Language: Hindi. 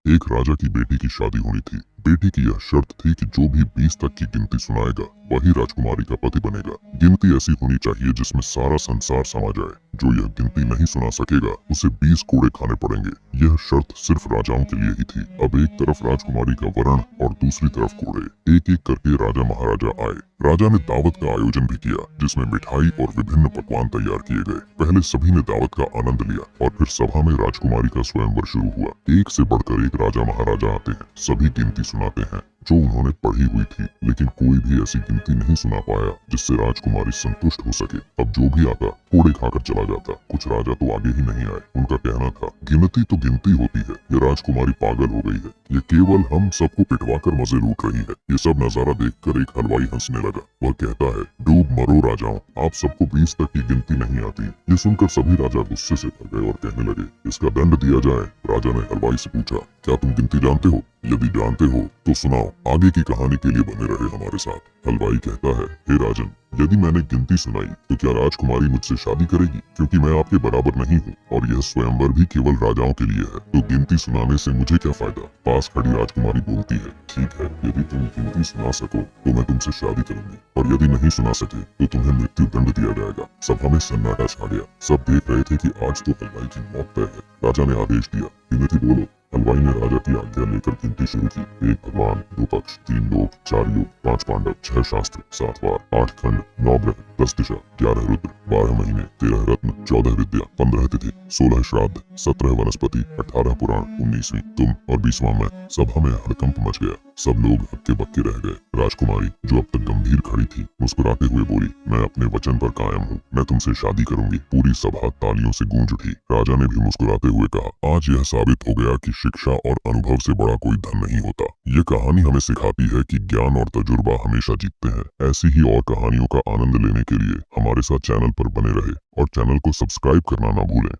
एक राजा की बेटी की शादी होनी थी। बेटी की यह शर्त थी कि जो भी 20 तक की गिनती सुनाएगा वही राजकुमारी का पति बनेगा। गिनती ऐसी होनी चाहिए जिसमें सारा संसार समा जाए। जो यह गिनती नहीं सुना सकेगा उसे 20 कोड़े खाने पड़ेंगे। यह शर्त सिर्फ राजाओं के लिए ही थी। अब एक तरफ राजकुमारी का वरण और दूसरी तरफ कोड़े। एक एक करके राजा महाराजा आए। राजा ने दावत का आयोजन भी किया जिसमें मिठाई और विभिन्न पकवान तैयार किए गए। पहले सभी ने दावत का आनंद लिया और फिर सभा में राजकुमारी का स्वयंवर शुरू हुआ। एक से बढ़कर एक राजा महाराजा आते हैं, सभी गिनती सुनाते हैं जो उन्होंने पढ़ी हुई थी, लेकिन कोई भी ऐसी गिनती नहीं सुना पाया जिससे राजकुमारी संतुष्ट हो सके। अब जो भी आता कोड़े खाकर चला जाता। कुछ राजा तो आगे ही नहीं आए। उनका कहना था, गिनती तो गिनती होती है, ये राजकुमारी पागल हो गई है, ये केवल हम सबको पिटवा कर मजे लूट रही है। ये सब नजारा देखकर एक हलवाई हंसने लगा। वह कहता है, डूब मरो राजाओं, आप सबको 20 तक की गिनती नहीं आती। ये सुनकर सभी राजा गुस्से से भर गए और कहने लगे, इसका दंड दिया जाए। राजा ने हलवाई से पूछा, क्या तुम गिनती जानते हो? यदि जानते हो तो सुनाओ, आगे की कहानी के लिए बने रहे हमारे साथ। हलवाई कहता है, हे राजन, यदि मैंने गिनती सुनाई तो क्या राजकुमारी मुझसे शादी करेगी? क्योंकि मैं आपके बराबर नहीं हूँ और यह स्वयंवर भी केवल राजाओं के लिए है, तो गिनती सुनाने से मुझे क्या फायदा? पास खड़ी राजकुमारी बोलती है, ठीक है, यदि तुम गिनती सुना सको तो मैं तुमसे शादी करूंगी, और यदि नहीं सुना सके तो तुम्हें मृत्यु दंड दिया जाएगा। सभा में सन्नाटा छा गया। सब देख रहे थे कि आज तो हलवाई की मौत तय है। राजा ने आदेश दिया, गिनती बोलो। हलवाई ने राजा की आज्ञा लेकर गिनती शुरू की। 1 भगवान, 2 पक्ष, 3 लोक, 4 युग, 5 पांडव, 6 शास्त्र, 7 वार, 8 खंड, 9 ग्रह, 10 दिशा, 11 रुद्र, 12 महीने, 13 रत्न, 14 विद्या, 15 तिथि, 16 श्राद्ध, 17 वनस्पति, 18 पुराण, 19वीं तुम और 20वां मैं। सभा में हड़कंप मच गया। सब लोग हक्के बक्के रह गए। राजकुमारी जो अब तक गंभीर खड़ी थी, मुस्कुराते हुए बोली, मैं अपने वचन पर कायम हूँ, मैं तुमसे शादी करूंगी। पूरी सभा तालियों से गूंज उठी। राजा ने भी मुस्कुराते हुए कहा, आज यह साबित हो गया कि शिक्षा और अनुभव से बड़ा कोई धन नहीं होता। ये कहानी हमें सिखाती है कि ज्ञान और तजुर्बा हमेशा जीतते हैं। ऐसी ही और कहानियों का आनंद लेने के लिए हमारे साथ चैनल पर बने रहे और चैनल को सब्सक्राइब करना ना भूलें।